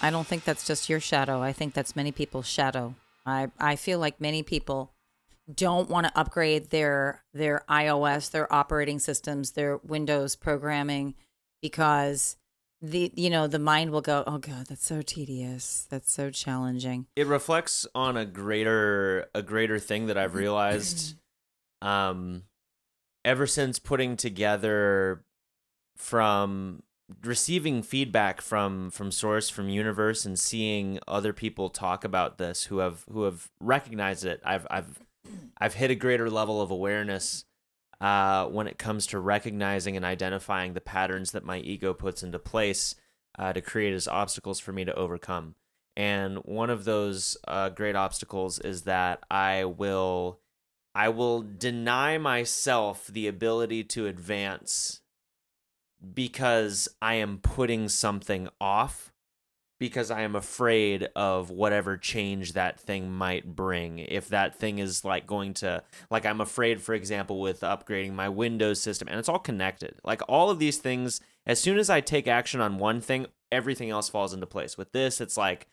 I don't think that's just your shadow. I think that's many people's shadow. I feel like many people don't want to upgrade their iOS, their operating systems, their Windows programming because the mind will go, "Oh god, that's so tedious. That's so challenging." It reflects on a greater thing that I've realized um ever since putting together from receiving feedback from source, from universe, and seeing other people talk about this who have recognized it. I've hit a greater level of awareness when it comes to recognizing and identifying the patterns that my ego puts into place to create as obstacles for me to overcome. And one of those great obstacles is that I will deny myself the ability to advance because I am putting something off, because I am afraid of whatever change that thing might bring. If that thing is like going to, like, I'm afraid, for example, with upgrading my Windows system, and it's all connected. Like, all of these things, as soon as I take action on one thing, everything else falls into place. With this, it's like,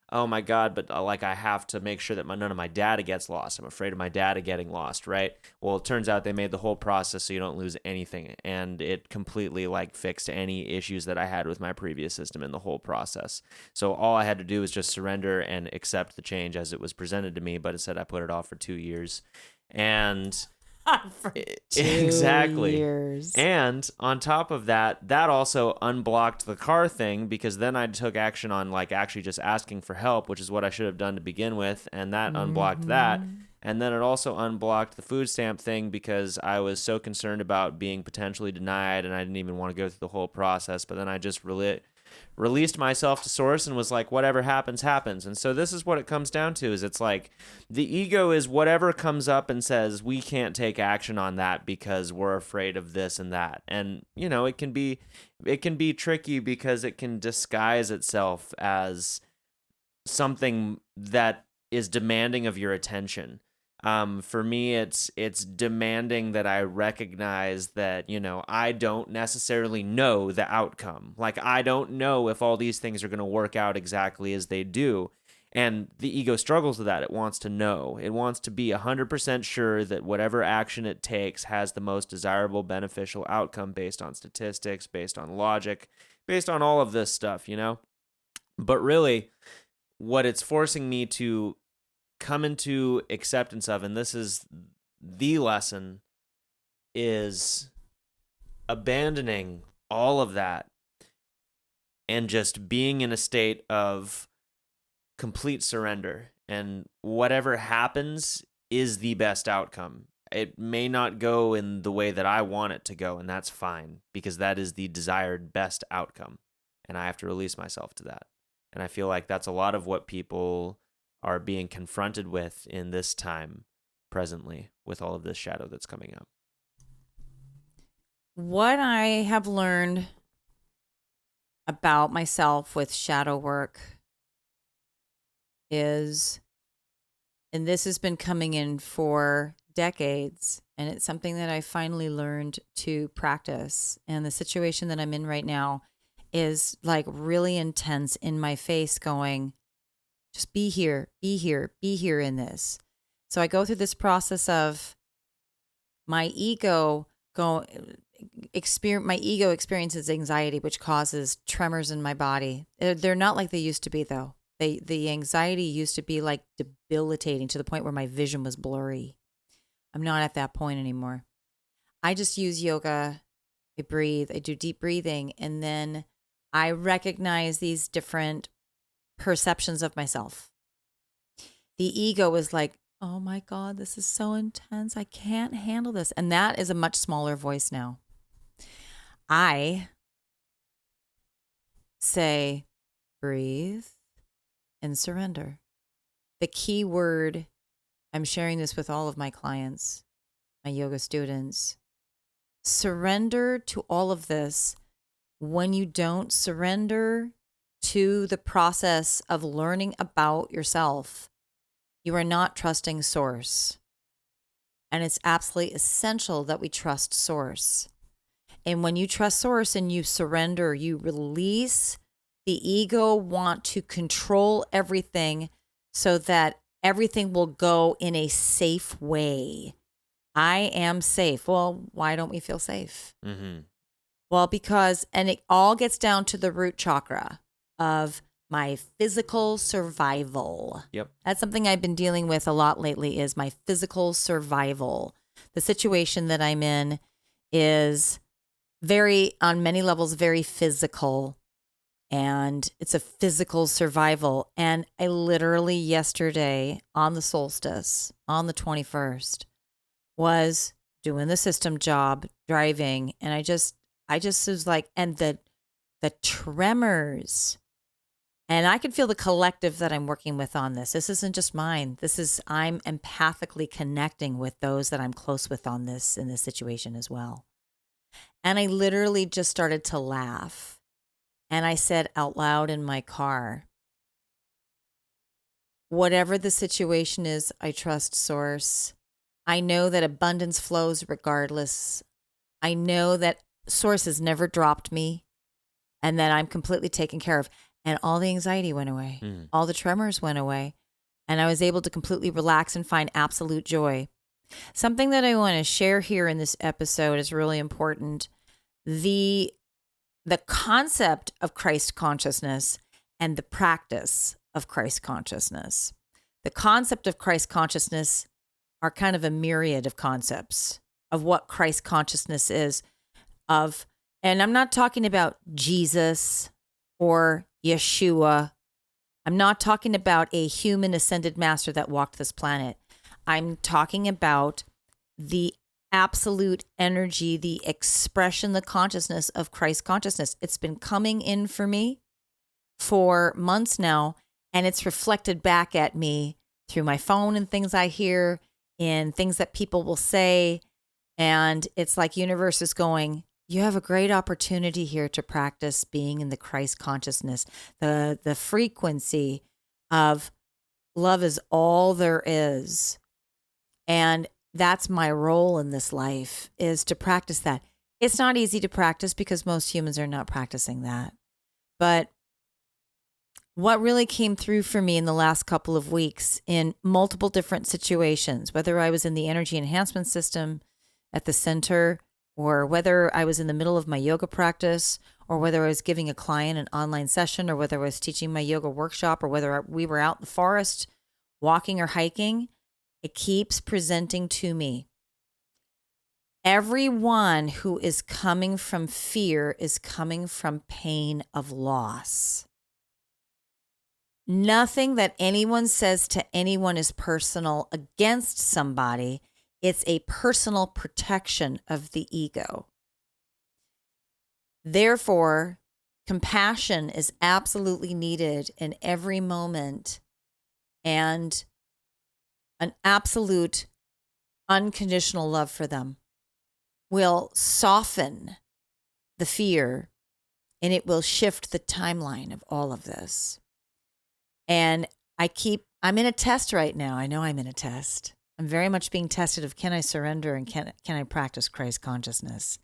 oh my God, but like, I have to make sure that none of my data gets lost. I'm afraid of my data getting lost, right? Well, it turns out they made the whole process so you don't lose anything, and it completely like fixed any issues that I had with my previous system in the whole process. So all I had to do was just surrender and accept the change as it was presented to me, but instead I put it off for 2 years. And For exactly. 2 years. And on top of that, that also unblocked the car thing, because then I took action on like actually just asking for help, which is what I should have done to begin with, and that unblocked that. And then it also unblocked the food stamp thing because I was so concerned about being potentially denied, and I didn't even want to go through the whole process. But then I just released myself to source and was like, whatever happens, happens. And so this is what it comes down to, is it's like the ego is whatever comes up and says we can't take action on that because we're afraid of this and that. And it can be tricky because it can disguise itself as something that is demanding of your attention. For me, it's demanding that I recognize that, I don't necessarily know the outcome. Like, I don't know if all these things are going to work out exactly as they do. And the ego struggles with that. It wants to know. It wants to be 100% sure that whatever action it takes has the most desirable, beneficial outcome based on statistics, based on logic, based on all of this stuff, But really, what it's forcing me to come into acceptance of, and this is the lesson, is abandoning all of that and just being in a state of complete surrender. And whatever happens is the best outcome. It may not go in the way that I want it to go, and that's fine, because that is the desired best outcome. And I have to release myself to that. And I feel like that's a lot of what people are being confronted with in this time presently, with all of this shadow that's coming up. What I have learned about myself with shadow work is, and this has been coming in for decades, and it's something that I finally learned to practice. And the situation that I'm in right now is like really intense, in my face, going, just be here, be here, be here in this. So I go through this process of my ego experiences anxiety, which causes tremors in my body. They're not like they used to be, though. The anxiety used to be like debilitating, to the point where my vision was blurry. I'm not at that point anymore. I just use yoga. I breathe. I do deep breathing, and then I recognize these different perceptions of myself. The ego is like, oh my God, this is so intense. I can't handle this. And that is a much smaller voice now. I say, breathe and surrender. The key word, I'm sharing this with all of my clients, my yoga students. Surrender to all of this. When you don't surrender to the process of learning about yourself, you are not trusting source. And it's absolutely essential that we trust source. And when you trust source and you surrender, you release The ego want to control everything so that everything will go in a safe way. I am safe. Well, why don't we feel safe? Mm-hmm. Well, because, and it all gets down to the root chakra of my physical survival. Yep. That's something I've been dealing with a lot lately, is my physical survival. The situation that I'm in is very, on many levels, very physical, and it's a physical survival. And I literally yesterday on the solstice, on the 21st, was doing the system job, driving, and I just was like, and the tremors, and I can feel the collective that I'm working with on this. This isn't just mine. I'm empathically connecting with those that I'm close with on this, in this situation as well. And I literally just started to laugh. And I said out loud in my car, whatever the situation is, I trust Source. I know that abundance flows regardless. I know that Source has never dropped me and that I'm completely taken care of. And all the anxiety went away. All the tremors went away. And I was able to completely relax and find absolute joy. Something that I want to share here in this episode is really important. The concept of Christ consciousness and the practice of Christ consciousness. The concept of Christ consciousness are kind of a myriad of concepts of what Christ consciousness is, and I'm not talking about Jesus or Yeshua. I'm not talking about a human ascended master that walked this planet. I'm talking about the absolute energy, the expression, the consciousness of Christ consciousness. It's been coming in for me for months now, and it's reflected back at me through my phone and things I hear, in things that people will say. And it's like universe is going, you have a great opportunity here to practice being in the Christ consciousness. The frequency of love is all there is. And that's my role in this life, is to practice that. It's not easy to practice because most humans are not practicing that. But what really came through for me in the last couple of weeks in multiple different situations, whether I was in the energy enhancement system at the center, or whether I was in the middle of my yoga practice, or whether I was giving a client an online session, or whether I was teaching my yoga workshop, or whether we were out in the forest walking or hiking, it keeps presenting to me. Everyone who is coming from fear is coming from pain of loss. Nothing that anyone says to anyone is personal against somebody. It's a personal protection of the ego. Therefore, compassion is absolutely needed in every moment, and an absolute unconditional love for them will soften the fear, and it will shift the timeline of all of this. And I'm in a test right now. I know I'm in a test. I'm very much being tested of, can I surrender and can I practice Christ consciousness?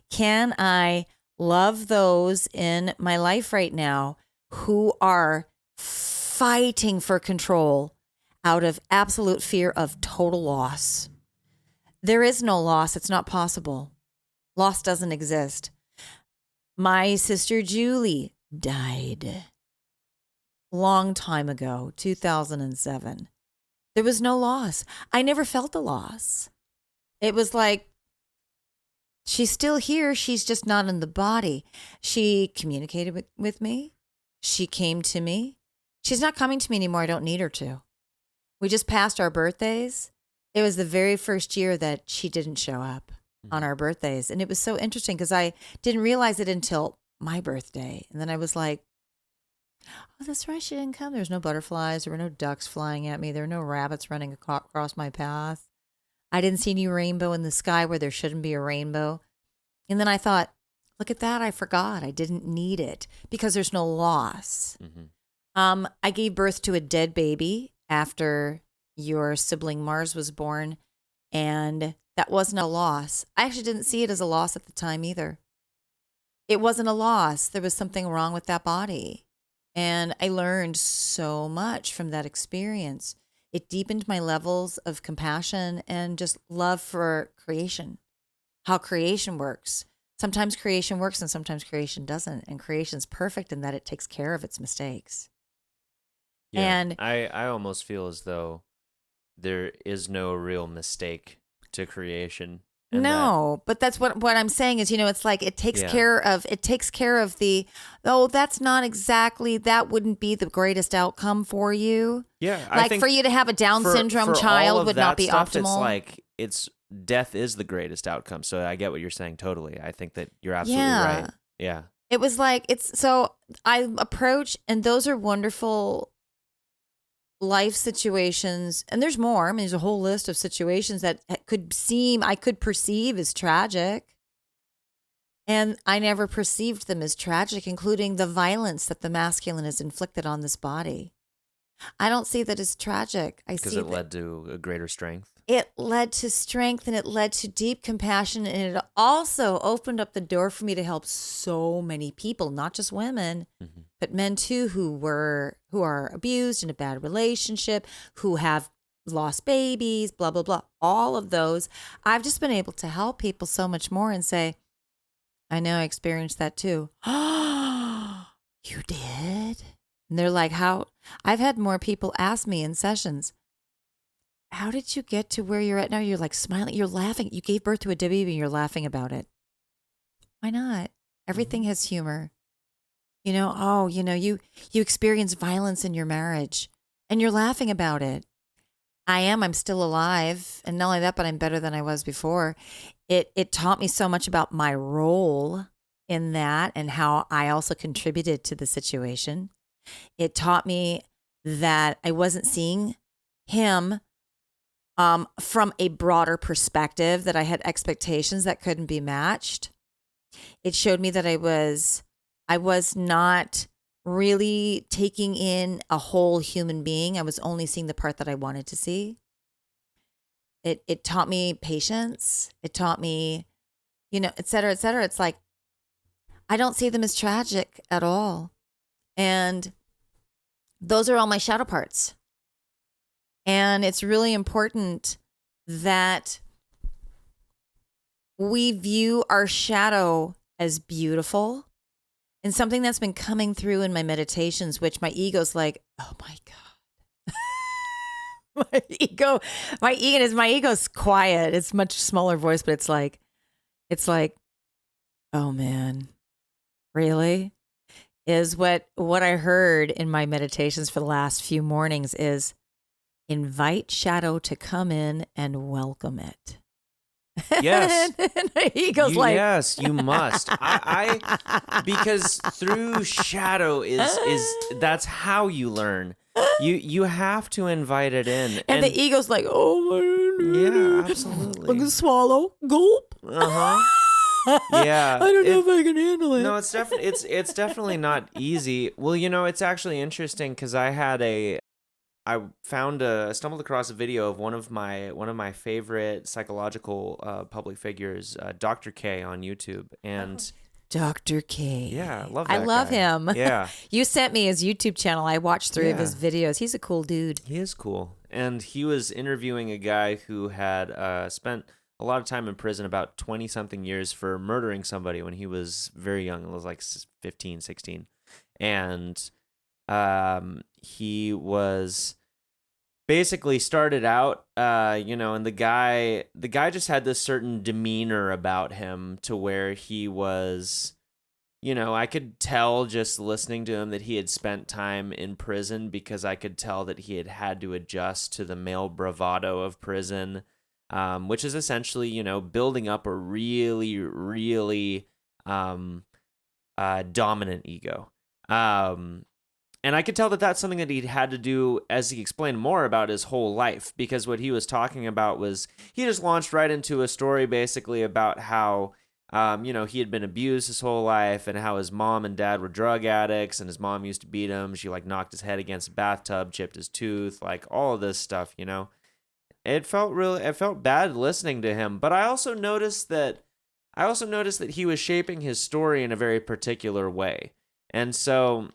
Can I love those in my life right now who are fighting for control out of absolute fear of total loss? There is no loss. It's not possible. Loss doesn't exist. My sister Julie died long time ago, 2007. There was no loss. I never felt a loss. It was like, she's still here. She's just not in the body. She communicated with me. She came to me. She's not coming to me anymore. I don't need her to. We just passed our birthdays. It was the very first year that she didn't show up on our birthdays. And it was so interesting because I didn't realize it until my birthday. And then I was like, oh, that's right, she didn't come. There was no butterflies. There were no ducks flying at me. There were no rabbits running across my path. I didn't see any rainbow in the sky where there shouldn't be a rainbow. And then I thought, look at that. I forgot. I didn't need it because there's no loss. Mm-hmm. I gave birth to a dead baby after your sibling Mars was born, and that wasn't a loss. I actually didn't see it as a loss at the time either. It wasn't a loss. There was something wrong with that body. And I learned so much from that experience. It deepened my levels of compassion and just love for creation, how creation works. Sometimes creation works and sometimes creation doesn't. And creation's perfect in that it takes care of its mistakes. Yeah. And I almost feel as though there is no real mistake to creation. And no, but that's what I'm saying is, it's like it takes Yeah. care of the, oh, that's not exactly, that wouldn't be the greatest outcome for you. Yeah, I Like think for you to have a Down syndrome for all child of would that not be stuff, optimal. It's like death is the greatest outcome. So I get what you're saying totally. I think that you're absolutely Yeah. right. Yeah. It was like, so I approach, and those are wonderful life situations. And there's more. I mean, there's a whole list of situations that I could perceive as tragic. And I never perceived them as tragic, including the violence that the masculine has inflicted on this body. I don't see that as tragic. Because it led to a greater strength. It led to strength, and it led to deep compassion, and it also opened up the door for me to help so many people, not just women, but men too, who are abused in a bad relationship, who have lost babies, blah blah blah. All of those, I've just been able to help people so much more and say, I know I experienced that too. You did? And they're like, how? I've had more people ask me in sessions, how did you get to where you're at now? You're like smiling, you're laughing. You gave birth to a baby and you're laughing about it. Why not? Everything has humor. You experience violence in your marriage and you're laughing about it. I'm still alive. And not only that, but I'm better than I was before. It taught me so much about my role in that and how I also contributed to the situation. It taught me that I wasn't seeing him from a broader perspective, that I had expectations that couldn't be matched. It showed me that I was not really taking in a whole human being. I was only seeing the part that I wanted to see. It taught me patience. It taught me, et cetera, et cetera. It's like, I don't see them as tragic at all. And those are all my shadow parts. And it's really important that we view our shadow as beautiful and something that's been coming through in my meditations, which my ego's like, oh my God. my ego's quiet. It's much smaller voice, but it's like, oh man, really? Is what I heard in my meditations for the last few mornings is, invite shadow to come in and welcome it. Yes. And he goes yes, you must. I because through shadow is that's how you learn. You have to invite it in. And the ego's like, oh my yeah, absolutely. I'm gonna swallow, gulp. Yeah, I don't know if I can handle it. No, it's definitely not easy. Well, it's actually interesting because I stumbled across a video of one of my favorite psychological public figures, Dr. K on YouTube, and Dr. K. Yeah, I love guy. Him. Yeah, you sent me his YouTube channel. I watched 3 of his videos. He's a cool dude. He is cool, and he was interviewing a guy who had spent a lot of time in prison, about 20-something years, for murdering somebody when he was very young. It was like 15, 16, and he was basically started out, and the guy just had this certain demeanor about him to where he was, I could tell just listening to him that he had spent time in prison, because I could tell that he had to adjust to the male bravado of prison, which is essentially, building up a really, really dominant ego. And I could tell that that's something that he'd had to do, as he explained more, about his whole life, because what he was talking about was he just launched right into a story basically about how, he had been abused his whole life, and how his mom and dad were drug addicts, and his mom used to beat him. She knocked his head against a bathtub, chipped his tooth, all of this stuff, It felt bad listening to him, but I also noticed that he was shaping his story in a very particular way. And so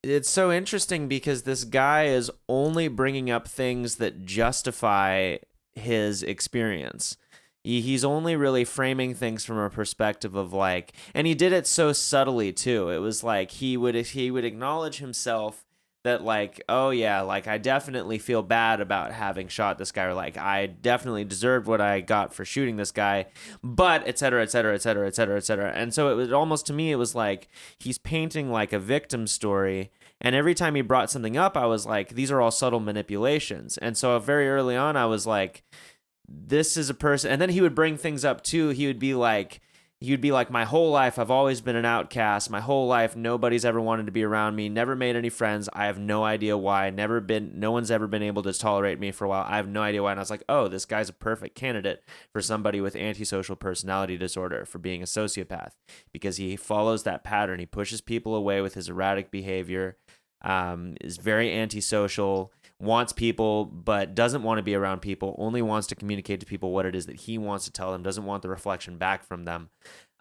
It's so interesting because this guy is only bringing up things that justify his experience. He's only really framing things from a perspective of like, and he did it so subtly too. It was like he would acknowledge himself that like, oh yeah, like I definitely feel bad about having shot this guy, or like I definitely deserved what I got for shooting this guy, but et cetera, et cetera, et cetera, et cetera, et cetera. And so it was almost, to me, it was like he's painting like a victim story. And every time he brought something up, I was like, these are all subtle manipulations. And so very early on, I was like, this is a person. And then he would bring things up too. He would be like, my whole life I've always been an outcast. My whole life nobody's ever wanted to be around me, never made any friends. I have no idea why. No one's ever been able to tolerate me for a while. I have no idea why. And I was like, oh, this guy's a perfect candidate for somebody with antisocial personality disorder, for being a sociopath, because he follows that pattern. He pushes people away with his erratic behavior, is very antisocial, wants people but doesn't want to be around people, only wants to communicate to people what it is that he wants to tell them, doesn't want the reflection back from them.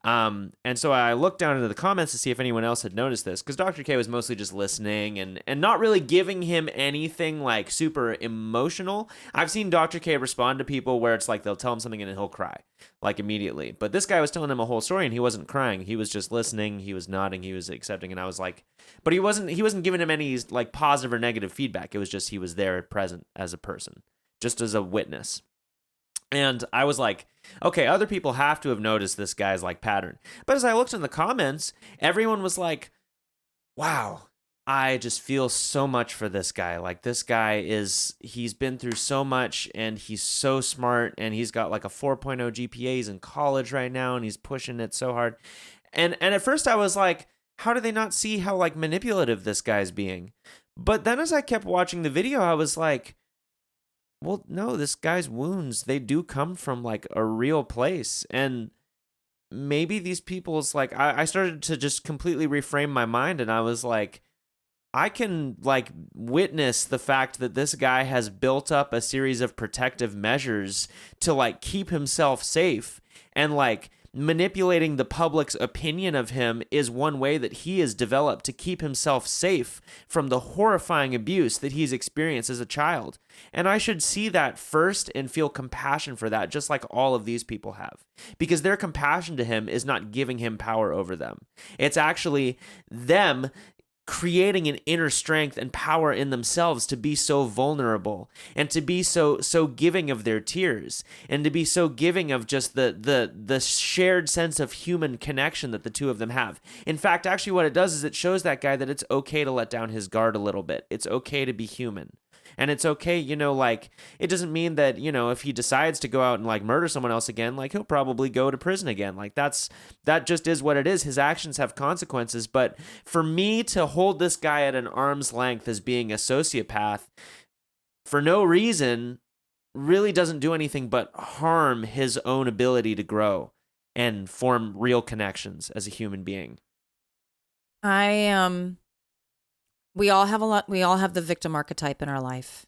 And so I looked down into the comments to see if anyone else had noticed this, because Dr. K was mostly just listening and not really giving him anything like super emotional. I've seen Dr. K respond to people where it's like they'll tell him something and he'll cry like immediately. But this guy was telling him a whole story and he wasn't crying. He was just listening. He was nodding. He was accepting. And I was like, but he wasn't giving him any like positive or negative feedback. It was just he was there present as a person, just as a witness. And I was like, okay, other people have to have noticed this guy's like pattern. But as I looked in the comments, everyone was like, wow, I just feel so much for this guy. Like, this guy he's been through so much and he's so smart and he's got like a 4.0 GPA. He's in college right now and he's pushing it so hard. And at first I was like, how do they not see how like manipulative this guy's being? But then as I kept watching the video, I was like, well, no, this guy's wounds, they do come from like a real place. And maybe these people's like, I started to just completely reframe my mind. And I was like, I can like witness the fact that this guy has built up a series of protective measures to like keep himself safe, and like manipulating the public's opinion of him is one way that he has developed to keep himself safe from the horrifying abuse that he's experienced as a child. And I should see that first and feel compassion for that, just like all of these people have, because their compassion to him is not giving him power over them. It's actually them creating an inner strength and power in themselves to be so vulnerable and to be so giving of their tears and to be so giving of just the shared sense of human connection that the two of them have. In fact, actually what it does is it shows that guy that it's okay to let down his guard a little bit. It's okay to be human. And it's okay, like, it doesn't mean that, if he decides to go out and like murder someone else again, like he'll probably go to prison again. Like that just is what it is. His actions have consequences. But for me to hold this guy at an arm's length as being a sociopath for no reason really doesn't do anything but harm his own ability to grow and form real connections as a human being. We all have the victim archetype in our life.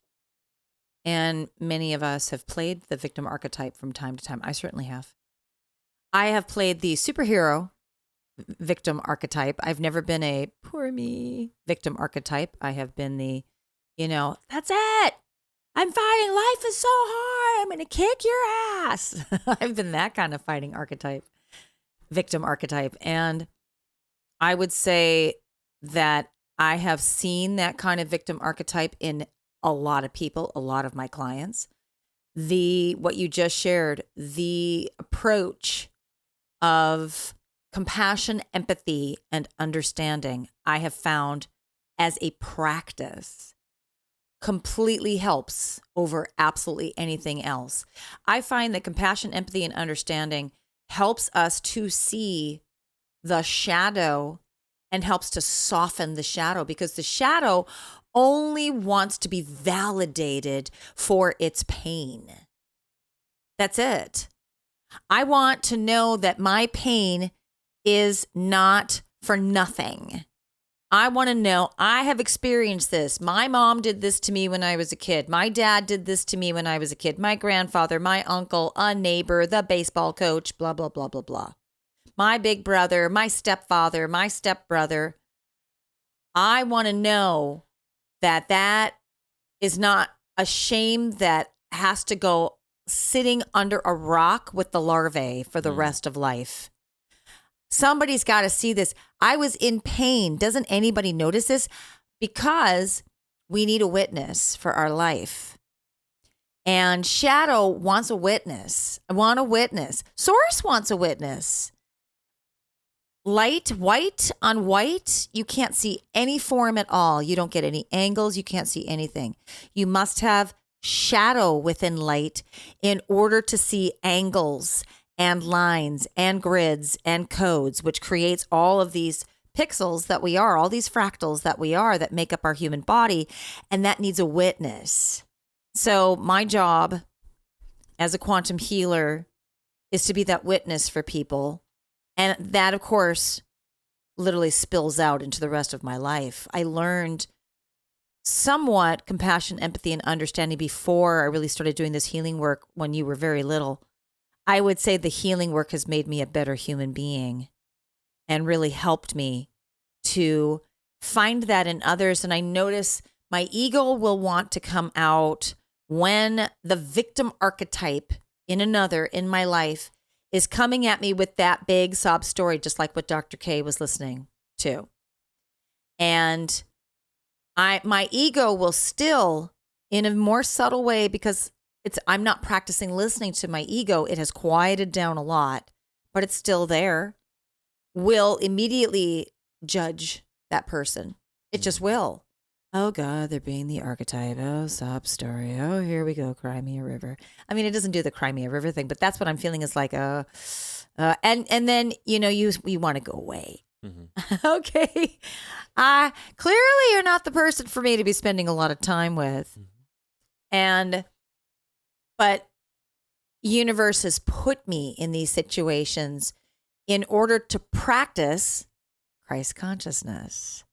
And many of us have played the victim archetype from time to time. I certainly have. I have played the superhero victim archetype. I've never been a poor me victim archetype. I have been the, that's it. I'm fighting. Life is so hard. I'm going to kick your ass. I've been that kind of fighting archetype, victim archetype. And I would say that I have seen that kind of victim archetype in a lot of people, a lot of my clients. What you just shared, the approach of compassion, empathy, and understanding, I have found as a practice completely helps over absolutely anything else. I find that compassion, empathy, and understanding helps us to see the shadow and helps to soften the shadow, because the shadow only wants to be validated for its pain. That's it. I want to know that my pain is not for nothing. I want to know I have experienced this. My mom did this to me when I was a kid. My dad did this to me when I was a kid. My grandfather, my uncle, a neighbor, the baseball coach, blah, blah, blah, blah, blah. My big brother, my stepfather, my stepbrother. I want to know that that is not a shame that has to go sitting under a rock with the larvae for the rest of life. Somebody's got to see this. I was in pain. Doesn't anybody notice this? Because we need a witness for our life. And shadow wants a witness. I want a witness. Source wants a witness. Light, white on white, you can't see any form at all. You don't get any angles. You can't see anything. You must have shadow within light in order to see angles and lines and grids and codes, which creates all of these pixels that we are, all these fractals that we are that make up our human body. And that needs a witness. So my job as a quantum healer is to be that witness for people. And that, of course, literally spills out into the rest of my life. I learned somewhat compassion, empathy, and understanding before I really started doing this healing work when you were very little. I would say the healing work has made me a better human being and really helped me to find that in others. And I notice my ego will want to come out when the victim archetype in another in my life is coming at me with that big sob story, just like what Dr. K was listening to. And my ego will still, in a more subtle way, because I'm not practicing listening to my ego. It has quieted down a lot, but it's still there. Will immediately judge that person. It just will. Oh God, they're being the archetype. Oh, sob story. Oh, here we go. Cry me a river. I mean, it doesn't do the cry me a river thing, but that's what I'm feeling is like, and then, you want to go away. Mm-hmm. Okay. Clearly you're not the person for me to be spending a lot of time with. Mm-hmm. But universe has put me in these situations in order to practice Christ consciousness.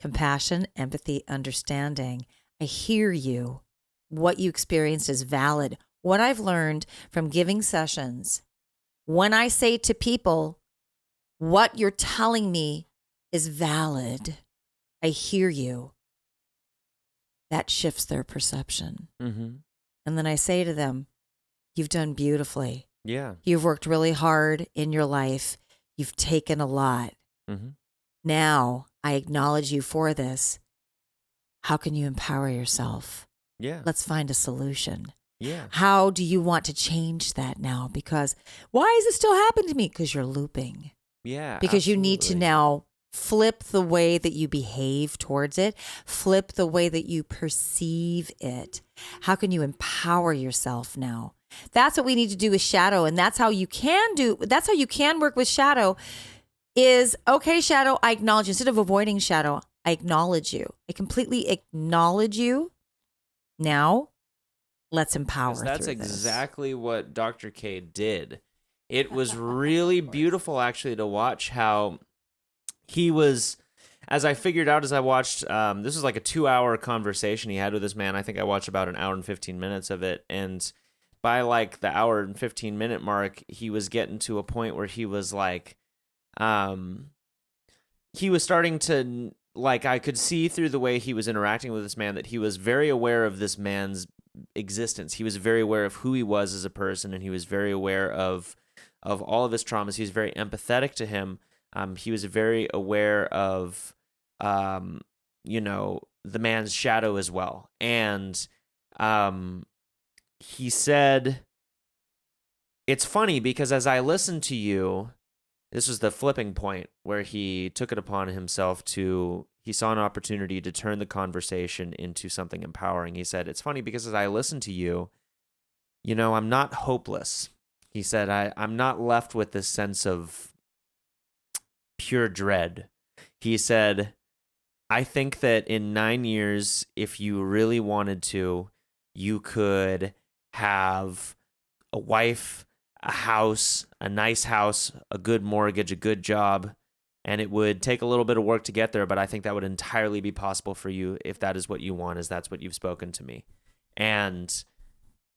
Compassion, empathy, understanding. I hear you. What you experienced is valid. What I've learned from giving sessions, when I say to people, what you're telling me is valid, I hear you. That shifts their perception. Mm-hmm. And then I say to them, you've done beautifully. Yeah. You've worked really hard in your life. You've taken a lot. Mm-hmm. Now, I acknowledge you for this. How can you empower yourself? Yeah. Let's find a solution. Yeah. How do you want to change that now? Because why is it still happening to me? Because you're looping. Yeah. Because absolutely. You need to now flip the way that you behave towards it, flip the way that you perceive it. How can you empower yourself now? That's what we need to do with shadow. And that's how you can work with shadow is, okay, shadow, I acknowledge you. Instead of avoiding shadow, I acknowledge you. I completely acknowledge you. Now, let's empower. That's exactly what Dr. K did. It was really beautiful, actually, to watch how he was, as I figured out as I watched, this was like a 2-hour conversation he had with this man. I think I watched about an hour and 15 minutes of it. And by like the hour and 15-minute mark, he was getting to a point where he was like, he was starting to, like, I could see through the way he was interacting with this man that he was very aware of this man's existence. He was very aware of who he was as a person, and he was very aware of all of his traumas. He was very empathetic to him. He was very aware of, the man's shadow as well. And he said, it's funny because as I listened to you, this was the flipping point where he took it upon himself he saw an opportunity to turn the conversation into something empowering. He said, it's funny because as I listen to you, I'm not hopeless. He said, I'm not left with this sense of pure dread. He said, I think that in 9 years, if you really wanted to, you could have a wife, a house, a nice house, a good mortgage, a good job, and it would take a little bit of work to get there, but I think that would entirely be possible for you if that is what you want, as that's what you've spoken to me. And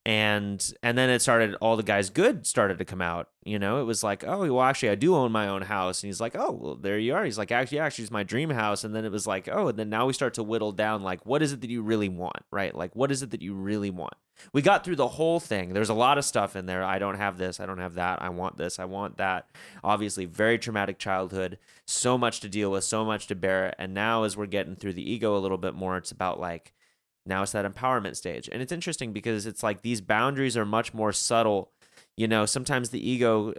And then it started, all the guys good started to come out. It was like, oh, well, actually I do own my own house. And he's like, oh, well, there you are. He's like, actually it's my dream house. And then it was like, oh, and then now we start to whittle down, like, what is it that you really want, right? Like, what is it that you really want? We got through the whole thing. There's a lot of stuff in there. I don't have this, I don't have that, I want this, I want that. Obviously very traumatic childhood, so much to deal with, so much to bear. And now as we're getting through the ego a little bit more, it's about like, now it's that empowerment stage. And it's interesting because it's like these boundaries are much more subtle. Sometimes the ego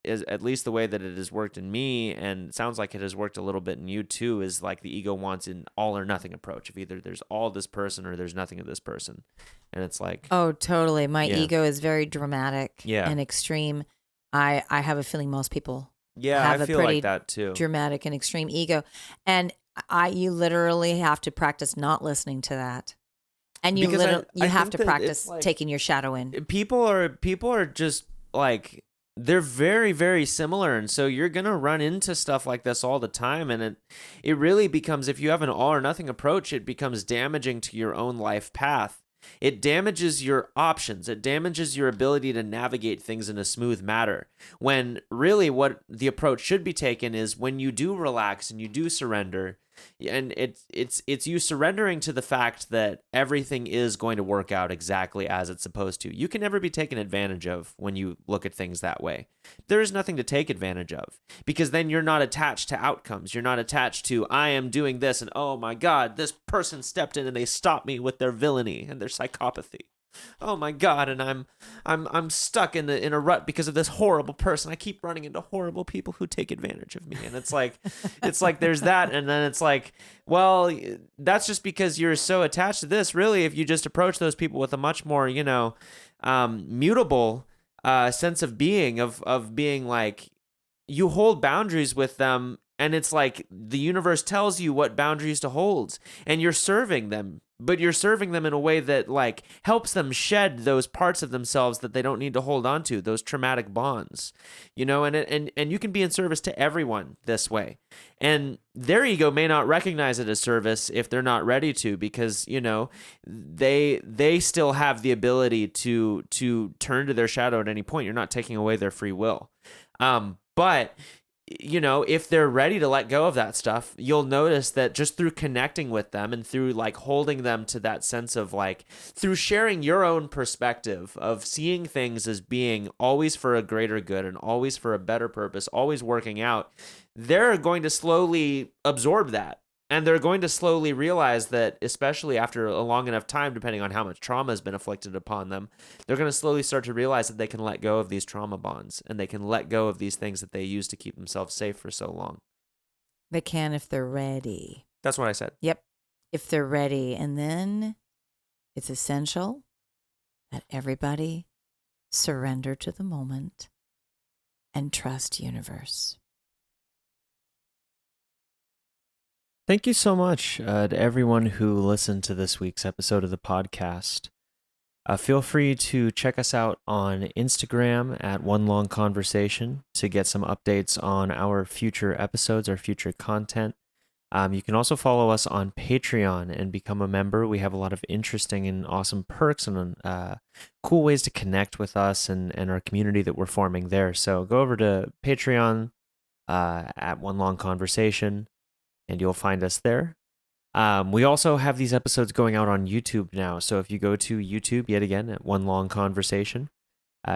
is, at least the way that it has worked in me, and it sounds like it has worked a little bit in you too, is like the ego wants an all or nothing approach of either there's all this person or there's nothing of this person. And it's like, oh, totally. My ego is very dramatic and extreme. I have a feeling most people have I a feel pretty like that too. Dramatic and extreme ego. And you literally have to practice not listening to that. And you have to practice like, taking your shadow in. People are just like, they're very, very similar. And so you're going to run into stuff like this all the time. And it really becomes, if you have an all or nothing approach, it becomes damaging to your own life path. It damages your options. It damages your ability to navigate things in a smooth manner. When really what the approach should be taken is when you do relax and you do surrender, and it's you surrendering to the fact that everything is going to work out exactly as it's supposed to. You can never be taken advantage of when you look at things that way. There is nothing to take advantage of, because then you're not attached to outcomes. You're not attached to, I am doing this and oh my God, this person stepped in and they stopped me with their villainy and their psychopathy. Oh my God, and I'm stuck in a rut because of this horrible person. I keep running into horrible people who take advantage of me. And it's like there's that, and then it's like, well, that's just because you're so attached to this. Really, if you just approach those people with a much more, mutable sense of being, of being like, you hold boundaries with them, and it's like the universe tells you what boundaries to hold, and you're serving them. But you're serving them in a way that like helps them shed those parts of themselves that they don't need to hold on to, those traumatic bonds, and you can be in service to everyone this way. And their ego may not recognize it as service if they're not ready to, because, they still have the ability to turn to their shadow at any point. You're not taking away their free will. But if they're ready to let go of that stuff, you'll notice that just through connecting with them and through like holding them to that sense of like, through sharing your own perspective of seeing things as being always for a greater good and always for a better purpose, always working out, they're going to slowly absorb that. And they're going to slowly realize that, especially after a long enough time, depending on how much trauma has been inflicted upon them, they're going to slowly start to realize that they can let go of these trauma bonds, and they can let go of these things that they used to keep themselves safe for so long. They can if they're ready. That's what I said. Yep. If they're ready. And then it's essential that everybody surrender to the moment and trust universe. Thank you so much to everyone who listened to this week's episode of the podcast. Feel free to check us out on Instagram at One Long Conversation to get some updates on our future episodes, our future content. You can also follow us on Patreon and become a member. We have a lot of interesting and awesome perks and cool ways to connect with us and our community that we're forming there. So go over to Patreon at One Long Conversation, and you'll find us there. We also have these episodes going out on YouTube now. So if you go to YouTube, yet again, at One Long Conversation,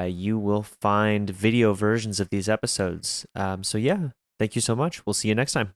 you will find video versions of these episodes. So yeah, thank you so much. We'll see you next time.